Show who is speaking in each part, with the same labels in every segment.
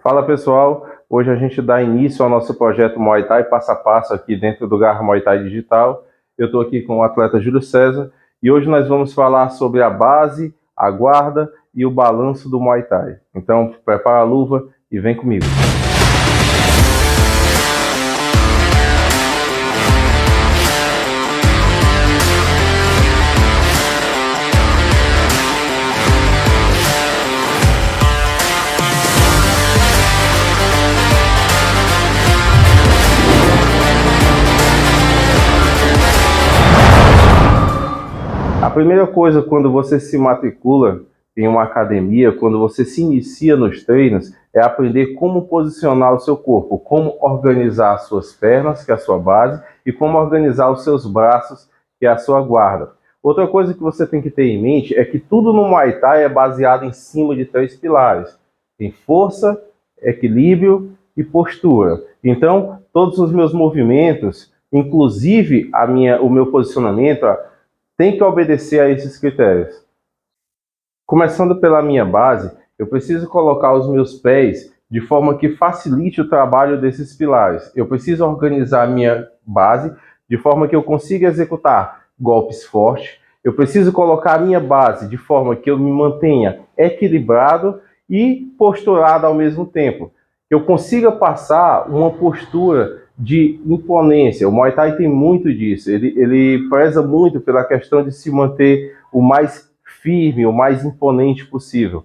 Speaker 1: Fala pessoal, hoje a gente dá início ao nosso projeto Muay Thai passo a passo aqui dentro do Garra Muay Thai Digital. Eu estou aqui com o atleta Júlio César e hoje nós vamos falar sobre a base, a guarda e o balanço do Muay Thai. Então prepara a luva e vem comigo. A primeira coisa quando você se matricula em uma academia, quando você se inicia nos treinos, é aprender como posicionar o seu corpo, como organizar as suas pernas, que é a sua base, e como organizar os seus braços, que é a sua guarda. Outra coisa que você tem que ter em mente é que tudo no Muay Thai é baseado em cima de 3 pilares. Tem força, equilíbrio e postura. Então, todos os meus movimentos, inclusive o meu posicionamento, tem que obedecer a esses critérios. Começando pela minha base, eu preciso colocar os meus pés de forma que facilite o trabalho desses pilares. Eu preciso organizar a minha base de forma que eu consiga executar golpes fortes. Eu preciso colocar a minha base de forma que eu me mantenha equilibrado e posturado ao mesmo tempo. Que eu consiga passar uma postura de imponência. O Muay Thai tem muito disso, ele preza muito pela questão de se manter o mais firme, o mais imponente possível.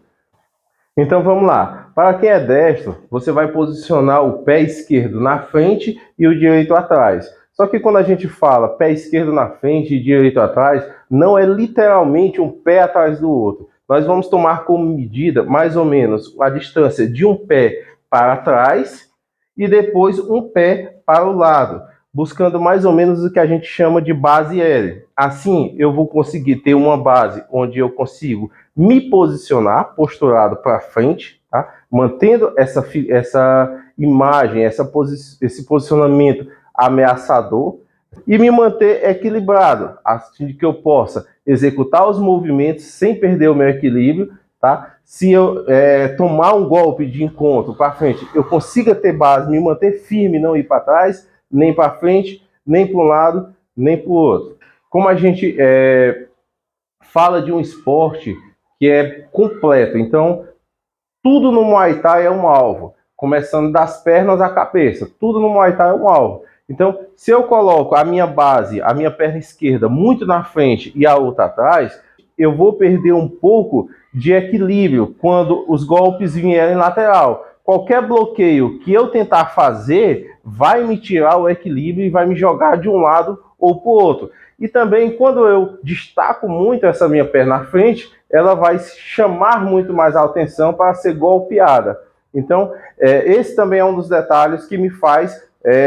Speaker 1: Então vamos lá, para quem é destro, você vai posicionar o pé esquerdo na frente e o direito atrás. Só que quando a gente fala pé esquerdo na frente e direito atrás, não é literalmente um pé atrás do outro. Nós vamos tomar como medida mais ou menos a distância de um pé para trás e depois um pé para o lado, buscando mais ou menos o que a gente chama de base L. Assim, eu vou conseguir ter uma base onde eu consigo me posicionar posturado para frente, tá? Mantendo essa imagem, esse posicionamento ameaçador e me manter equilibrado, assim que eu possa executar os movimentos sem perder o meu equilíbrio, tá? Se eu tomar um golpe de encontro para frente, eu consiga ter base, me manter firme, não ir para trás, nem para frente, nem para um lado, nem para o outro. Como a gente fala de um esporte que é completo, então tudo no Muay Thai é um alvo, começando das pernas à cabeça, tudo no Muay Thai é um alvo. Então, se eu coloco a minha base, a minha perna esquerda muito na frente e a outra atrás, eu vou perder um pouco de equilíbrio quando os golpes vierem lateral. Qualquer bloqueio que eu tentar fazer vai me tirar o equilíbrio e vai me jogar de um lado ou para o outro. E também quando eu destaco muito essa minha perna na frente, ela vai chamar muito mais a atenção para ser golpeada. Então, esse também é um dos detalhes que me faz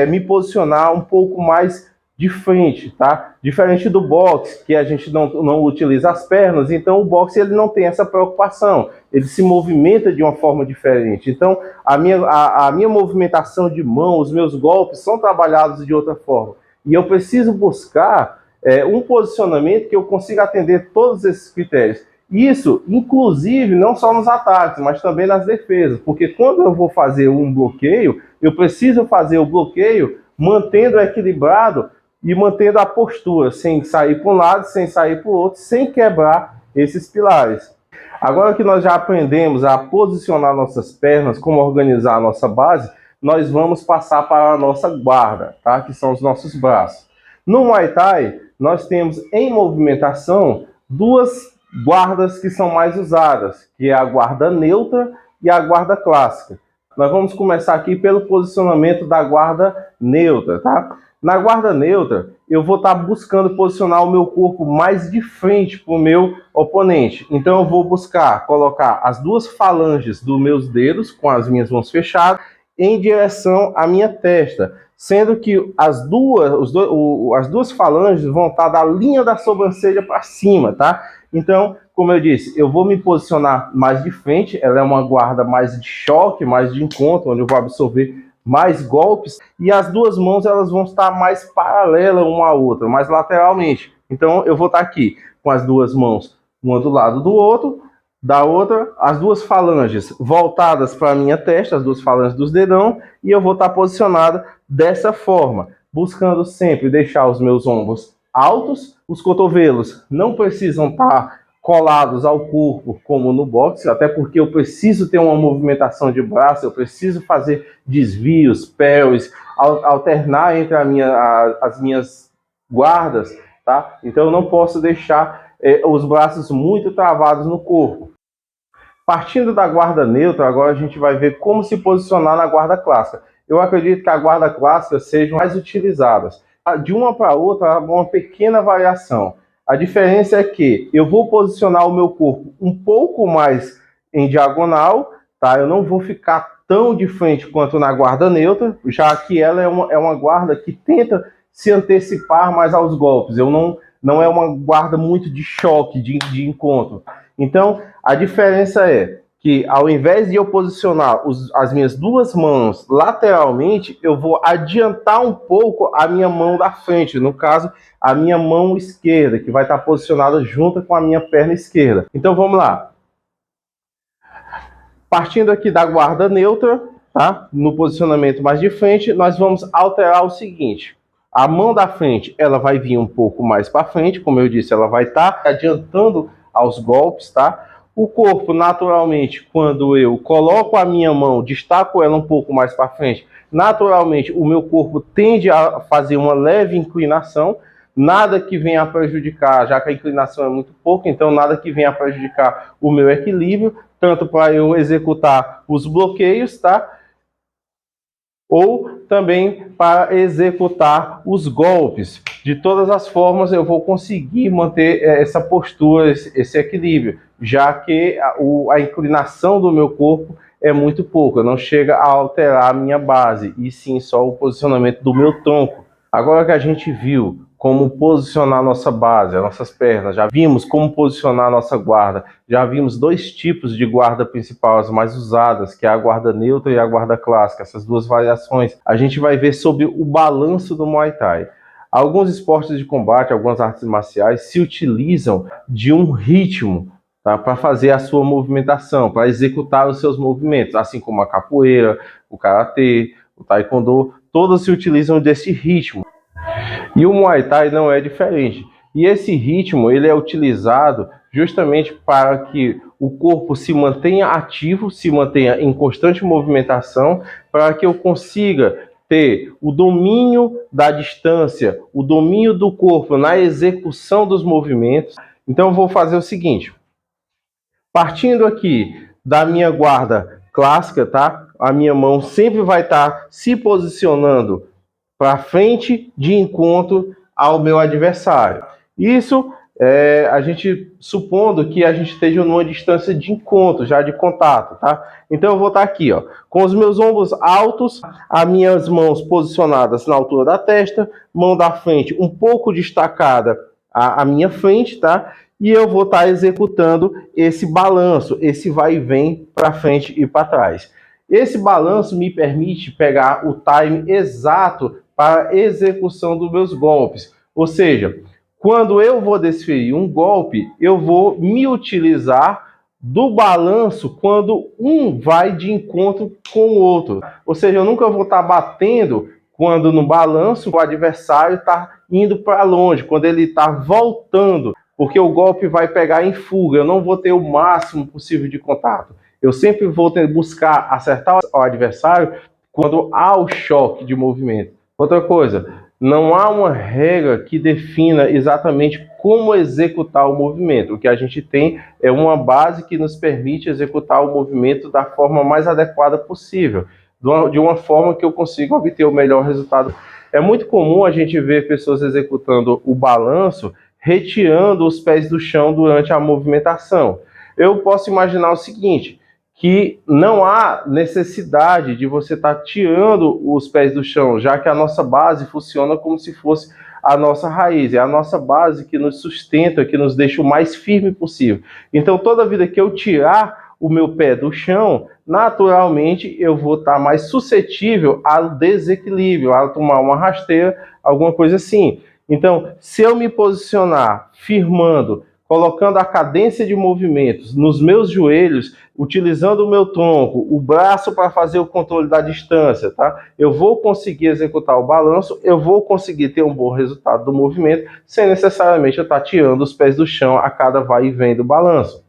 Speaker 1: me posicionar um pouco mais de frente, tá? Diferente do boxe, que a gente não utiliza as pernas, então o boxe ele não tem essa preocupação, ele se movimenta de uma forma diferente. Então a minha movimentação de mão, os meus golpes são trabalhados de outra forma. E eu preciso buscar um posicionamento que eu consiga atender todos esses critérios. Isso, inclusive, não só nos ataques, mas também nas defesas, porque quando eu vou fazer um bloqueio, eu preciso fazer o bloqueio mantendo equilibrado e mantendo a postura, sem sair para um lado, sem sair para o outro, sem quebrar esses pilares. Agora que nós já aprendemos a posicionar nossas pernas, como organizar a nossa base, nós vamos passar para a nossa guarda, tá? Que são os nossos braços. No Muay Thai, nós temos em movimentação 2 guardas que são mais usadas, que é a guarda neutra e a guarda clássica. Nós vamos começar aqui pelo posicionamento da guarda neutra, tá? Na guarda neutra, eu vou estar buscando posicionar o meu corpo mais de frente para o meu oponente. Então eu vou buscar colocar as 2 falanges dos meus dedos, com as minhas mãos fechadas, em direção à minha testa. Sendo que as duas falanges vão estar da linha da sobrancelha para cima, tá? Então, como eu disse, eu vou me posicionar mais de frente, ela é uma guarda mais de choque, mais de encontro, onde eu vou absorver mais golpes, e as 2 mãos elas vão estar mais paralelas uma à outra, mais lateralmente. Então eu vou estar aqui com as 2 mãos, uma do lado do outro, Da outra, as duas falanges voltadas para a minha testa, as duas falanges dos dedão, e eu vou estar posicionado dessa forma, buscando sempre deixar os meus ombros altos, os cotovelos não precisam estar colados ao corpo como no boxe, até porque eu preciso ter uma movimentação de braço, eu preciso fazer desvios, parries, alternar entre as minhas guardas, tá? Então eu não posso deixar os braços muito travados no corpo. Partindo da guarda neutra, agora a gente vai ver como se posicionar na guarda clássica. Eu acredito que a guarda clássica sejam mais utilizadas. De uma para outra, há uma pequena variação. A diferença é que eu vou posicionar o meu corpo um pouco mais em diagonal, tá? Eu não vou ficar tão de frente quanto na guarda neutra, já que ela é uma guarda que tenta se antecipar mais aos golpes. Não é uma guarda muito de choque, de encontro. Então, a diferença é que ao invés de eu posicionar as minhas duas mãos lateralmente, eu vou adiantar um pouco a minha mão da frente, no caso, a minha mão esquerda, que vai estar posicionada junto com a minha perna esquerda. Então, vamos lá. Partindo aqui da guarda neutra, tá? No posicionamento mais de frente, nós vamos alterar o seguinte. A mão da frente, ela vai vir um pouco mais para frente, como eu disse, ela vai estar adiantando aos golpes, tá? O corpo, naturalmente, quando eu coloco a minha mão, destaco ela um pouco mais para frente, naturalmente o meu corpo tende a fazer uma leve inclinação, nada que venha a prejudicar, já que a inclinação é muito pouco, então nada que venha a prejudicar o meu equilíbrio, tanto para eu executar os bloqueios, tá? Ou também para executar os golpes. De todas as formas, eu vou conseguir manter essa postura, esse equilíbrio, já que a inclinação do meu corpo é muito pouca, não chega a alterar a minha base, e sim só o posicionamento do meu tronco. Agora que a gente viu como posicionar nossa base, as nossas pernas, já vimos como posicionar a nossa guarda, já vimos dois tipos de guarda principal, as mais usadas, que é a guarda neutra e a guarda clássica, essas duas variações. A gente vai ver sobre o balanço do Muay Thai. Alguns esportes de combate, algumas artes marciais se utilizam de um ritmo, tá, para fazer a sua movimentação, para executar os seus movimentos, assim como a capoeira, o karatê, o taekwondo, todos se utilizam desse ritmo. E o Muay Thai não é diferente. E esse ritmo ele é utilizado justamente para que o corpo se mantenha ativo, se mantenha em constante movimentação, para que eu consiga ter o domínio da distância, o domínio do corpo na execução dos movimentos. Então eu vou fazer o seguinte, partindo aqui da minha guarda clássica, tá? A minha mão sempre vai estar se posicionando para frente de encontro ao meu adversário. Isso a gente supondo que a gente esteja numa distância de encontro, já de contato, tá? Então eu vou estar aqui, ó, com os meus ombros altos, as minhas mãos posicionadas na altura da testa, mão da frente um pouco destacada à minha frente, tá? E eu vou estar executando esse balanço, esse vai e vem para frente e para trás. Esse balanço me permite pegar o time exato para a execução dos meus golpes. Ou seja, quando eu vou desferir um golpe, eu vou me utilizar do balanço quando um vai de encontro com o outro. Ou seja, eu nunca vou estar batendo quando no balanço o adversário está indo para longe, quando ele está voltando, porque o golpe vai pegar em fuga, eu não vou ter o máximo possível de contato. Eu sempre vou buscar acertar o adversário quando há o choque de movimento. Outra coisa, não há uma regra que defina exatamente como executar o movimento. O que a gente tem é uma base que nos permite executar o movimento da forma mais adequada possível, de uma forma que eu consiga obter o melhor resultado. É muito comum a gente ver pessoas executando o balanço, retirando os pés do chão durante a movimentação. Eu posso imaginar o seguinte, que não há necessidade de você estar tirando os pés do chão, já que a nossa base funciona como se fosse a nossa raiz, é a nossa base que nos sustenta, que nos deixa o mais firme possível. Então, toda vida que eu tirar o meu pé do chão, naturalmente eu vou estar mais suscetível ao desequilíbrio, a tomar uma rasteira, alguma coisa assim. Então, se eu me posicionar firmando colocando a cadência de movimentos nos meus joelhos, utilizando o meu tronco, o braço para fazer o controle da distância, tá? Eu vou conseguir executar o balanço, eu vou conseguir ter um bom resultado do movimento, sem necessariamente eu estar tirando os pés do chão a cada vai e vem do balanço.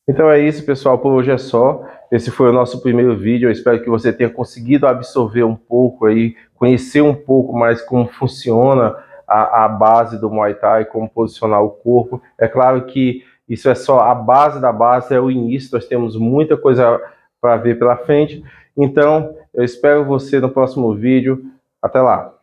Speaker 1: Então é isso, pessoal, por hoje é só. Esse foi o nosso primeiro vídeo. Eu espero que você tenha conseguido absorver um pouco aí, conhecer um pouco mais como funciona a base do Muay Thai, como posicionar o corpo. É claro que isso é só a base da base, é o início. Nós temos muita coisa para ver pela frente. Então, eu espero você no próximo vídeo. Até lá!